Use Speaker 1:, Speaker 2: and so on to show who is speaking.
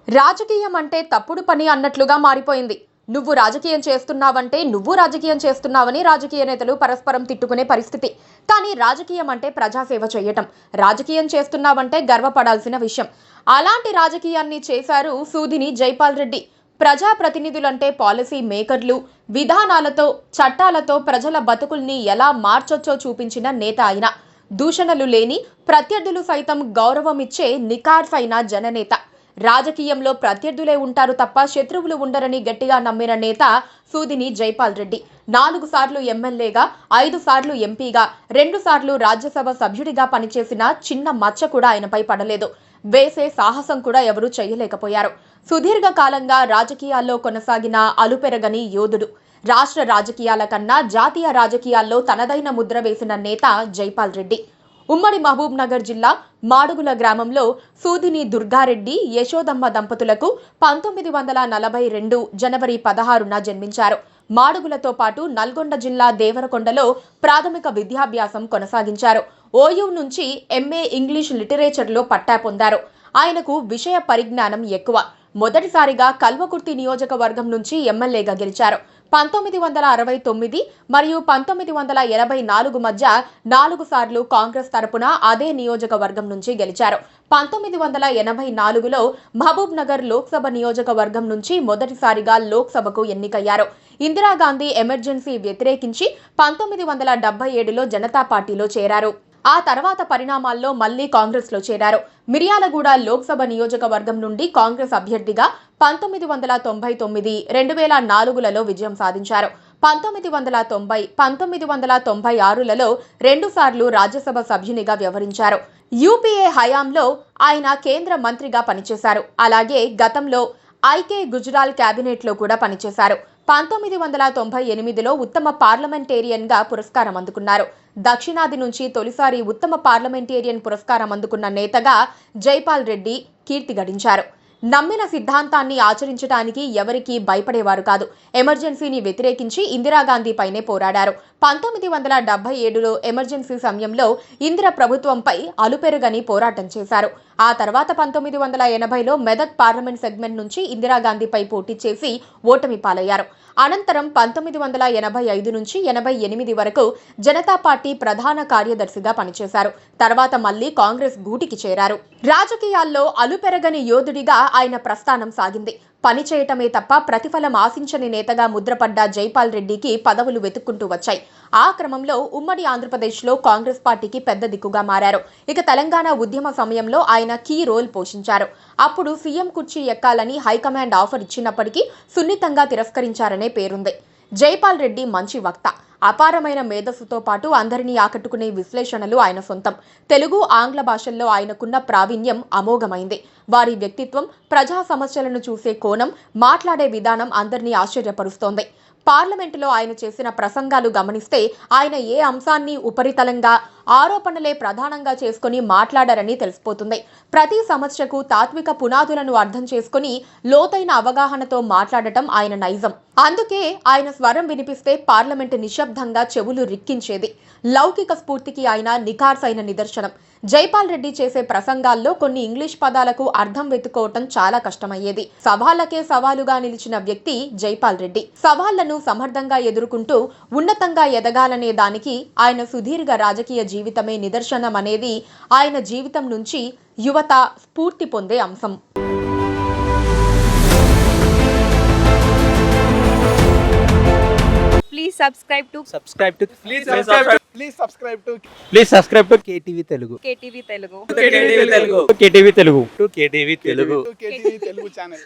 Speaker 1: రాజకీయం అంటే తప్పుడు పని అన్నట్లుగా మారిపోయింది. నువ్వు రాజకీయం చేస్తున్నావంటే నువ్వు రాజకీయం చేస్తున్నావని రాజకీయ నేతలు పరస్పరం తిట్టుకునే పరిస్థితి. కానీ రాజకీయం అంటే ప్రజాసేవ చేయటం. రాజకీయం చేస్తున్నావంటే గర్వపడాల్సిన విషయం. అలాంటి రాజకీయాన్ని చేశారు సూదిని జైపాల్ రెడ్డి. ప్రజాప్రతినిధులంటే పాలసీ మేకర్లు, విధానాలతో చట్టాలతో ప్రజల బతుకుల్ని ఎలా మార్చొచ్చో చూపించిన నేత ఆయన. దూషణలు లేని, ప్రత్యర్థులు సైతం గౌరవమిచ్చే నికార్సైన జననేత. రాజకీయంలో ప్రత్యర్థులే ఉంటారు తప్ప శత్రువులు ఉండరని గట్టిగా నమ్మిన నేత సూదిని జైపాల్ రెడ్డి. 4 సార్లు ఎమ్మెల్యేగా, 5 సార్లు ఎంపీగా, 2 సార్లు రాజ్యసభ సభ్యుడిగా పనిచేసిన చిన్న మచ్చ కూడా ఆయనపై పడలేదు. వేసే సాహసం కూడా ఎవరూ చేయలేకపోయారు. సుదీర్ఘ కాలంగా రాజకీయాల్లో కొనసాగిన అలుపెరగని యోధుడు. రాష్ట్ర రాజకీయాల కన్నా జాతీయ రాజకీయాల్లో తనదైన ముద్ర వేసిన నేత జైపాల్ రెడ్డి. ఉమ్మడి మహబూబ్ నగర్ జిల్లా మాడుగుల గ్రామంలో సూదిని దుర్గారెడ్డి, యశోదమ్మ దంపతులకు 1942 జనవరి 16న జన్మించారు. మాడుగులతో పాటు నల్గొండ జిల్లా దేవరకొండలో ప్రాథమిక విద్యాభ్యాసం కొనసాగించారు. ఓయూ నుంచి ఎంఏ ఇంగ్లీష్ లిటరేచర్లో పట్టా పొందారు. ఆయనకు విషయ పరిజ్ఞానం ఎక్కువ. మొదటిసారిగా కల్వకుర్తి నియోజకవర్గం నుంచి ఎమ్మెల్యేగా గెలిచారు. 1969 మరియు 1984 మధ్య 4 సార్లు కాంగ్రెస్ తరపున అదే నియోజకవర్గం నుంచి గెలిచారు. 1984లో మహబూబ్ నగర్ లోక్సభ నియోజకవర్గం నుంచి మొదటిసారిగా లోక్సభకు ఎన్నికయ్యారు. ఇందిరాగాంధీ ఎమర్జెన్సీ వ్యతిరేకించి 1977లో జనతా పార్టీలో చేరారు. ఆ తర్వాత పరిణామాల్లో మళ్లీ కాంగ్రెస్ లో చేరారు. మిర్యాలగూడ లోక్సభ నియోజకవర్గం నుండి కాంగ్రెస్ అభ్యర్థిగా 1999, 2004లలో విజయం సాధించారు. 1990, 1996లలో 2 సార్లు రాజ్యసభ సభ్యునిగా వ్యవహరించారు. యూపీఏ హయాంలో ఆయన కేంద్ర మంత్రిగా పనిచేశారు. అలాగే గతంలో ఐకే గుజరాల్ క్యాబినెట్లో కూడా పనిచేశారు. 1998లో ఉత్తమ పార్లమెంటేరియన్ గా పురస్కారం అందుకున్నారు. దక్షిణాది నుంచి తొలిసారి ఉత్తమ పార్లమెంటేరియన్ పురస్కారం అందుకున్న నేతగా జైపాల్ రెడ్డి కీర్తి గడించారు. నమ్మిన సిద్ధాంతాన్ని ఆచరించడానికి ఎవరికీ భయపడేవారు కాదు. ఎమర్జెన్సీని వ్యతిరేకించి ఇందిరాగాంధీ పైనే పోరాడారు. 1977లో ఎమర్జెన్సీ సమయంలో ఇందిర ప్రభుత్వంపై అలుపెరుగని పోరాటం చేశారు. ఆ తర్వాత 1980లో మెదక్ పార్లమెంట్ సెగ్మెంట్ నుంచి ఇందిరాగాంధీపై పోటీ చేసి ఓటమి పాలయ్యారు. అనంతరం 1985 నుంచి 88 వరకు జనతా పార్టీ ప్రధాన కార్యదర్శిగా పనిచేశారు. తర్వాత మళ్లీ కాంగ్రెస్ గూటికి చేరారు. రాజకీయాల్లో అలుపెరగని యోధుడిగా ఆయన ప్రస్థానం సాగింది. పని చేయటమే తప్ప ప్రతిఫలం ఆశించని నేతగా ముద్రపడ్డ జైపాల్ రెడ్డికి పదవులు వెతుక్కుంటూ వచ్చాయి. ఆ క్రమంలో ఉమ్మడి ఆంధ్రప్రదేశ్లో కాంగ్రెస్ పార్టీకి పెద్ద దిక్కుగా మారారు. ఇక తెలంగాణ ఉద్యమ సమయంలో ఆయన కీ రోల్ పోషించారు. అప్పుడు సీఎం కుర్చీ ఎక్కాలని హైకమాండ్ ఆఫర్ ఇచ్చినప్పటికీ సున్నితంగా తిరస్కరించారనే పేరుంది. జైపాల్ రెడ్డి మంచి వక్త. అపారమైన మేధస్సుతో పాటు అందరినీ ఆకట్టుకునే విశ్లేషణలు ఆయన సొంతం. తెలుగు, ఆంగ్ల భాషల్లో ఆయనకున్న ప్రావీణ్యం అమోఘమైంది. వారి వ్యక్తిత్వం, ప్రజా సమస్యలను చూసే కోణం, మాట్లాడే విధానం అందరినీ ఆశ్చర్యపరుస్తోంది. పార్లమెంటులో ఆయన చేసిన ప్రసంగాలు గమనిస్తే ఆయన ఏ అంశాన్ని ఉపరితలంగా, ఆరోపణలే ప్రధానంగా చేసుకుని మాట్లాడారని తెలిసిపోతుంది. ప్రతి సమస్యకు తాత్విక పునాదులను అర్థం చేసుకుని లోతైన అవగాహనతో మాట్లాడటం ఆయన నైజం. అందుకే ఆయన స్వరం వినిపిస్తే పార్లమెంటు నిశ్శబ్దంగా చెవులు రిక్కించేది. లౌకిక స్ఫూర్తికి ఆయన నిఖార్సైన నిదర్శనం. జైపాల్ రెడ్డి చేసే ప్రసంగాల్లో కొన్ని ఇంగ్లీష్ పదాలకు అర్థం వెతుకోవటం చాలా కష్టమయ్యేది. సవాళ్లకే సవాలుగా నిలిచిన వ్యక్తి జైపాల్ రెడ్డి. సవాళ్లను సమర్థంగా ఎదుర్కొంటూ ఉన్నతంగా ఎదగాలనే దానికి ఆయన సుదీర్ఘ రాజకీయ జీవితమే నిదర్శనం అనేది ఆయన జీవితం నుంచి యువత స్ఫూర్తి పొందే అంశం.
Speaker 2: Please subscribe to
Speaker 3: KTV Telugu.
Speaker 2: KTV Telugu.
Speaker 3: KTV Telugu channel.